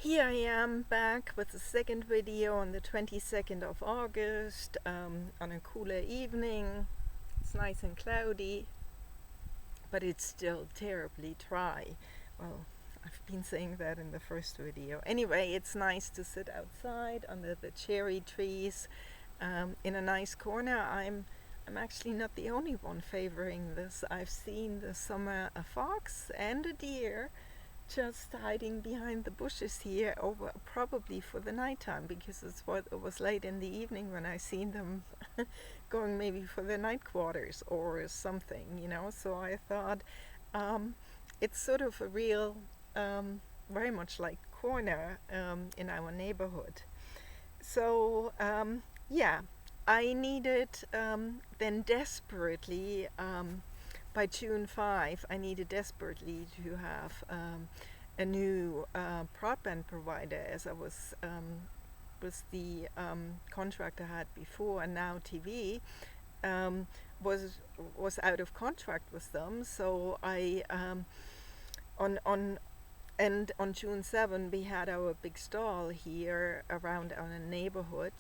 Here I am back with the second video on the 22nd of August on a cooler evening. It's nice and cloudy, but it's still terribly dry. Well, I've been saying that in the first video. Anyway, it's nice to sit outside under the cherry trees in a nice corner. I'm actually not the only one favoring this. I've seen this summer a fox and a deer just hiding behind the bushes here over probably for the nighttime, because it was late in the evening when I seen them going maybe for the night quarters or something, so I thought it's sort of a real very much like corner in our neighborhood. So yeah, I needed then desperately by June 5, I needed desperately to have a new broadband provider, as I was the contract I had before, and now TV was out of contract with them. So I on June 7 we had our big stall here around our neighborhood,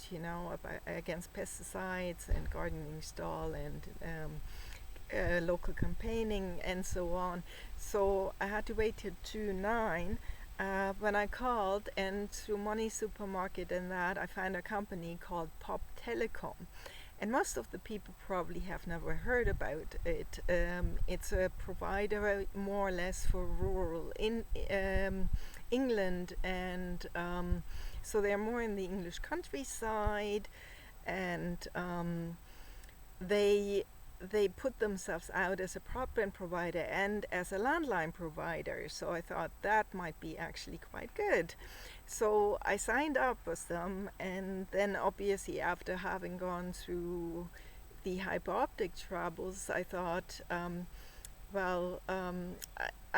against pesticides and gardening stall and local campaigning and so on. So I had to wait till June 9 when I called, and through Money Supermarket and that I found a company called Pop Telecom, and most of the people probably have never heard about it. It's a provider more or less for rural in England, and so they're more in the English countryside, and they put themselves out as a broadband provider and as a landline provider. So I thought that might be actually quite good. So I signed up with them, and then obviously after having gone through the Hyperoptic troubles, I thought, I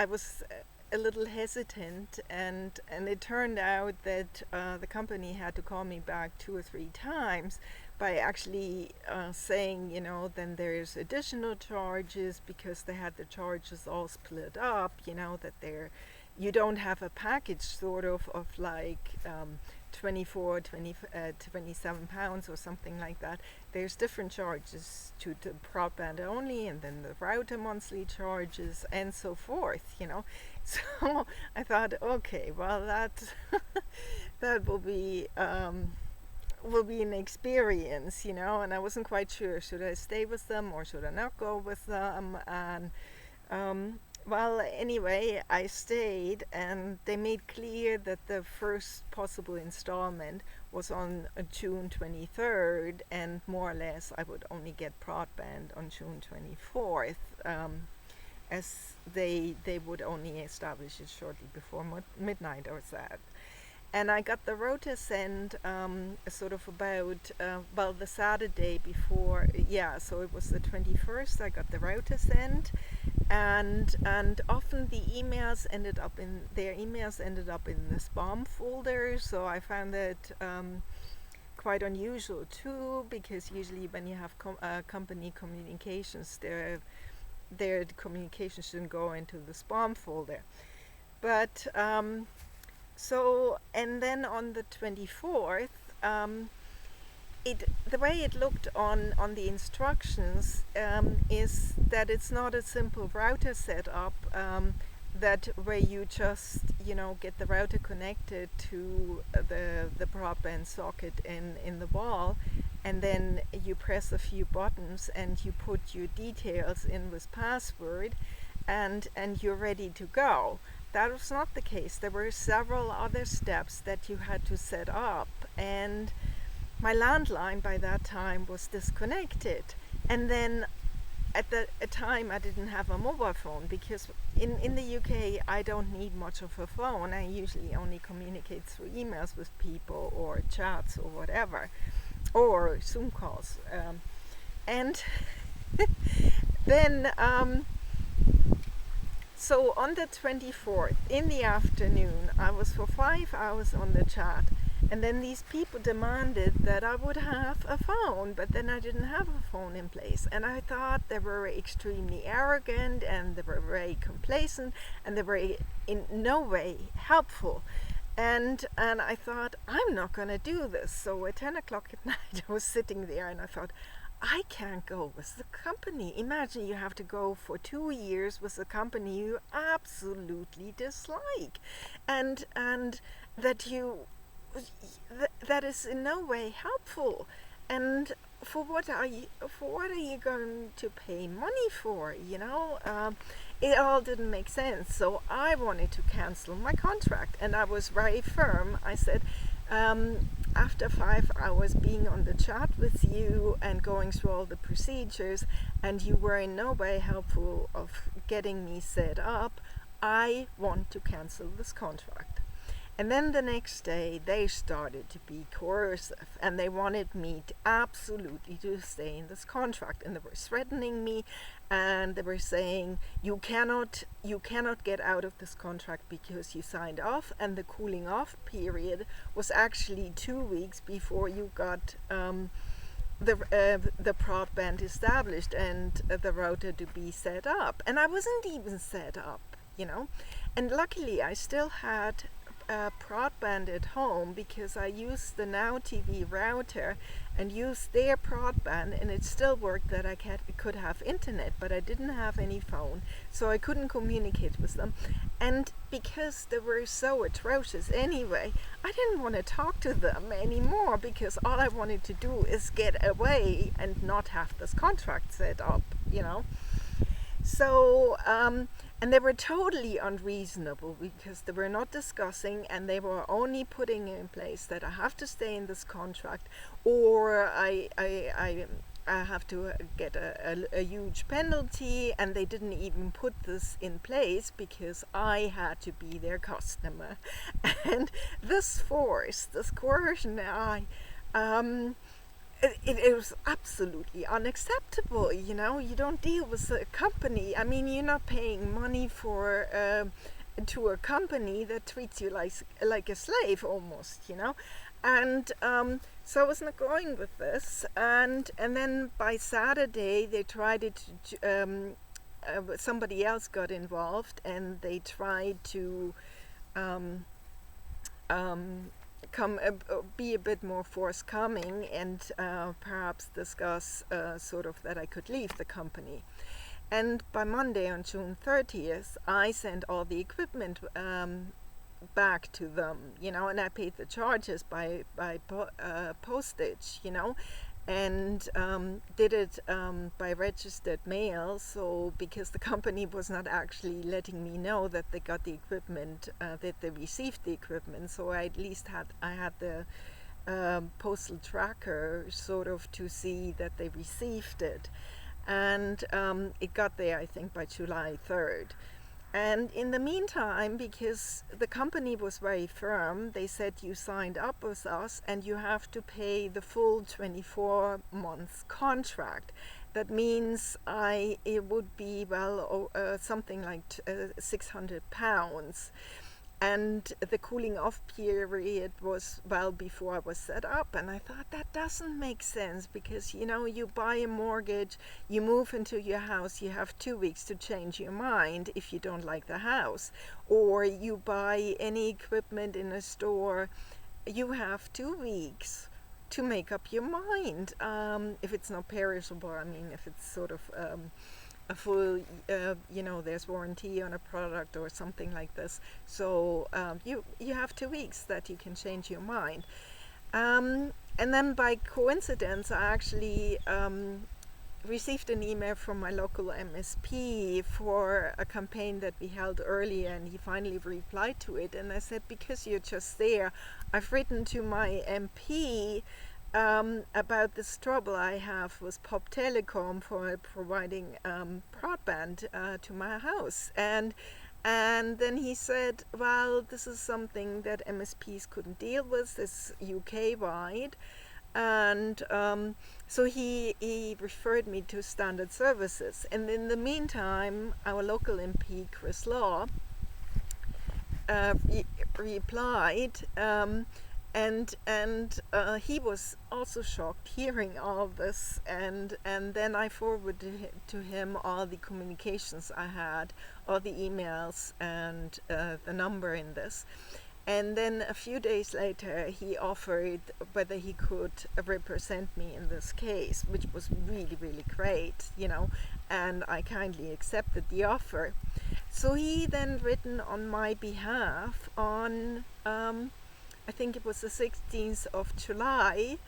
was a little hesitant, and it turned out that the company had to call me back 2 or 3 times by actually saying, then there's additional charges, because they had the charges all split up, that you don't have a package sort of like 27 pounds or something like that. There's different charges to broadband only, and then the router monthly charges and so forth, So I thought, okay, well that will be an experience, and I wasn't quite sure, should I stay with them or should I not go with them? And anyway, I stayed, and they made clear that the first possible installment was on June 23rd, and more or less I would only get broadband on June 24th, as they would only establish it shortly before midnight or that. And I got the router sent sort of about, the Saturday before, so it was the 21st I got the router sent, and often the emails ended up in the spam folder, so I found that quite unusual too, because usually when you have company communications, their communications shouldn't go into the spam folder. But so, and then on the 24th, the way it looked on the instructions is that it's not a simple router setup, that where you just get the router connected to the broadband socket in the wall, and then you press a few buttons and you put your details in with password, and you're ready to go. That was not the case. There were several other steps that you had to set up, and my landline by that time was disconnected. And then at a time I didn't have a mobile phone, because in the UK I don't need much of a phone. I usually only communicate through emails with people or chats or whatever, or Zoom calls. And then so on the 24th in the afternoon, I was for 5 hours on the chat, and then these people demanded that I would have a phone, but then I didn't have a phone in place, and I thought they were extremely arrogant, and they were very complacent, and they were in no way helpful. And I thought, I'm not going to do this. So at 10 o'clock at night, I was sitting there and I thought, I can't go with the company. Imagine you have to go for 2 years with a company you absolutely dislike, and that you that is in no way helpful. And what are you going to pay money for? It all didn't make sense. So I wanted to cancel my contract, and I was very firm. I said, after 5 hours being on the chat with you and going through all the procedures, and you were in no way helpful of getting me set up, I want to cancel this contract. And then the next day they started to be coercive, and they wanted me to absolutely to stay in this contract, and they were threatening me, and they were saying you cannot get out of this contract because you signed off, and the cooling off period was actually 2 weeks before you got the broadband established and the router to be set up. And I wasn't even set up, and luckily I still had broadband at home, because I used the Now TV router and used their broadband, and it still worked that I could have internet, but I didn't have any phone, so I couldn't communicate with them. And because they were so atrocious anyway, I didn't want to talk to them anymore, because all I wanted to do is get away and not have this contract set up, So, and they were totally unreasonable, because they were not discussing, and they were only putting in place that I have to stay in this contract, or I have to get a huge penalty, and they didn't even put this in place because I had to be their customer. And this coercion, it was absolutely unacceptable. You don't deal with a company. I mean, you're not paying money to a company that treats you like a slave almost, And so I was not going with this. And then by Saturday they tried it. Somebody else got involved, and they tried to be a bit more forthcoming, and perhaps discuss sort of that I could leave the company. And by Monday, on June 30th, I sent all the equipment back to them, and I paid the charges by postage, and did it by registered mail. So because the company was not actually letting me know that they got the equipment, that they received the equipment, so I had the postal tracker sort of to see that they received it, and it got there, I think, by July 3rd. And in the meantime, because the company was very firm, they said you signed up with us and you have to pay the full 24-month contract. That means it would be something like £600. And the cooling off period was well before I was set up, and I thought that doesn't make sense, because you buy a mortgage, you move into your house, you have 2 weeks to change your mind if you don't like the house, or you buy any equipment in a store, you have 2 weeks to make up your mind, if it's not perishable. I mean, if it's sort of a full, there's warranty on a product or something like this. So you have 2 weeks that you can change your mind. And then by coincidence, I actually received an email from my local MSP for a campaign that we held earlier, and he finally replied to it. And I said, because you're just there, I've written to my MP about this trouble I have with Pop Telecom for providing broadband to my house. And then he said, well, this is something that MSPs couldn't deal with, this UK-wide. And so he referred me to Standard Services. And in the meantime, our local MP, Chris Law, replied, and he was also shocked hearing all this, and then I forwarded to him all the communications I had, all the emails, and the number in this. And then a few days later, he offered whether he could represent me in this case, which was really, really great, and I kindly accepted the offer. So he then written on my behalf on, I think it was the 16th of July,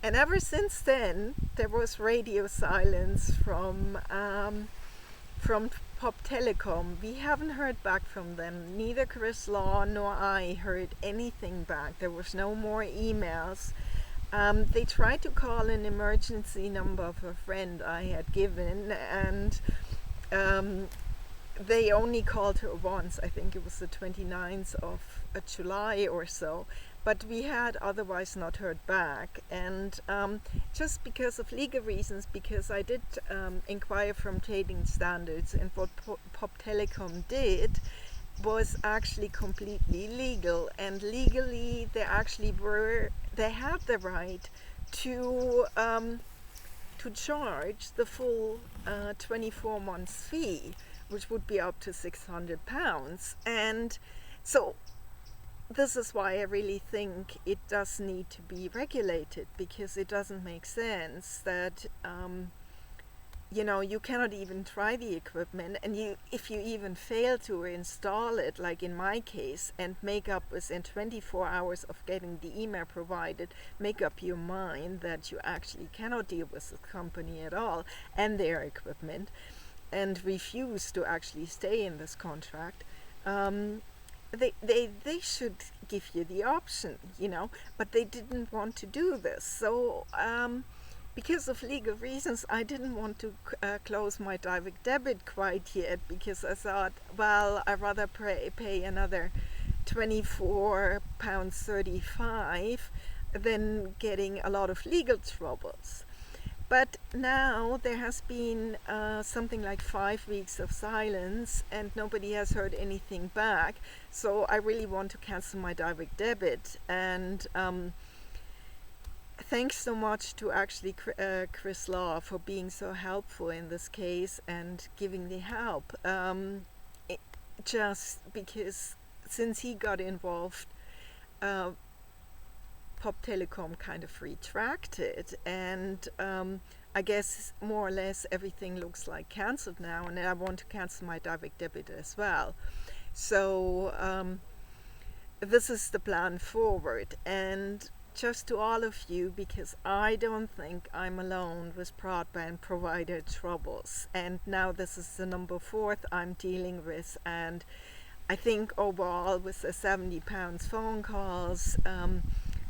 and ever since then, there was radio silence from Pop Telecom. We haven't heard back from them. Neither Chris Law nor I heard anything back. There was no more emails. They tried to call an emergency number of a friend I had given, and they only called her once. I think it was the 29th of July or so. But we had otherwise not heard back, and just because of legal reasons, because I did inquire from trading standards, and what Pop Telecom did was actually completely legal, and legally they had the right to charge the full 24 months fee, which would be up to £600, and so this is why I really think it does need to be regulated, because it doesn't make sense that you cannot even try the equipment, and if you even fail to install it, like in my case, and make up within 24 hours of getting the email provided, make up your mind that you actually cannot deal with the company at all and their equipment, and refuse to actually stay in this contract. They should give you the option, but they didn't want to do this. So because of legal reasons, I didn't want to close my direct debit quite yet, because I thought, well, I'd rather pay another £24.35 than getting a lot of legal troubles. But now there has been something like 5 weeks of silence, and nobody has heard anything back. So I really want to cancel my direct debit. And thanks so much to actually Chris Law for being so helpful in this case and giving the help. Just because since he got involved, Pop Telecom kind of retracted, and I guess more or less everything looks like cancelled now, and I want to cancel my direct debit as well. So this is the plan forward, and just to all of you, because I don't think I'm alone with broadband provider troubles, and now this is the number 4th I'm dealing with, and I think overall with the £70 phone calls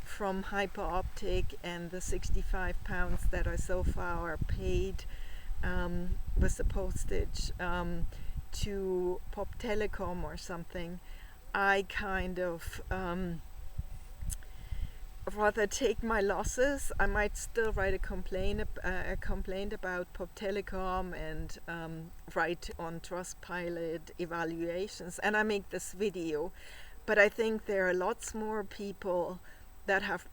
from Hyperoptic and the £65 that I so far paid with the postage to Pop Telecom or something, I kind of rather take my losses. I might still write a complaint about Pop Telecom and write on Trustpilot evaluations, and I make this video, but I think there are lots more people that have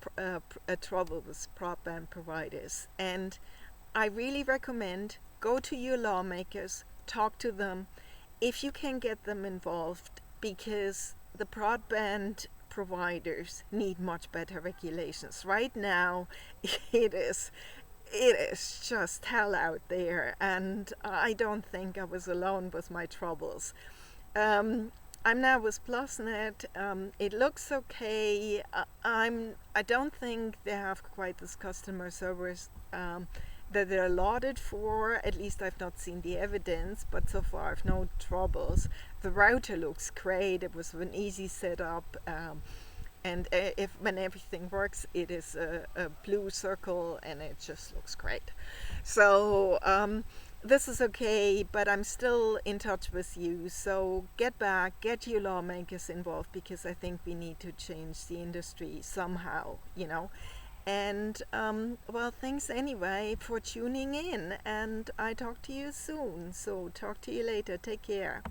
trouble with broadband providers, and I really recommend go to your lawmakers, talk to them if you can get them involved, because the broadband providers need much better regulations. Right now it is just hell out there, and I don't think I was alone with my troubles. I'm now with PlusNet. It looks okay. I don't think they have quite this customer service that they're lauded for. At least I've not seen the evidence, but so far I've no troubles. The router looks great. It was an easy setup, and when everything works, it is a blue circle, and it just looks great. So this is okay, but I'm still in touch with you. So get your lawmakers involved, because I think we need to change the industry somehow, And well, thanks anyway for tuning in, and I talk to you soon. So talk to you later. Take care.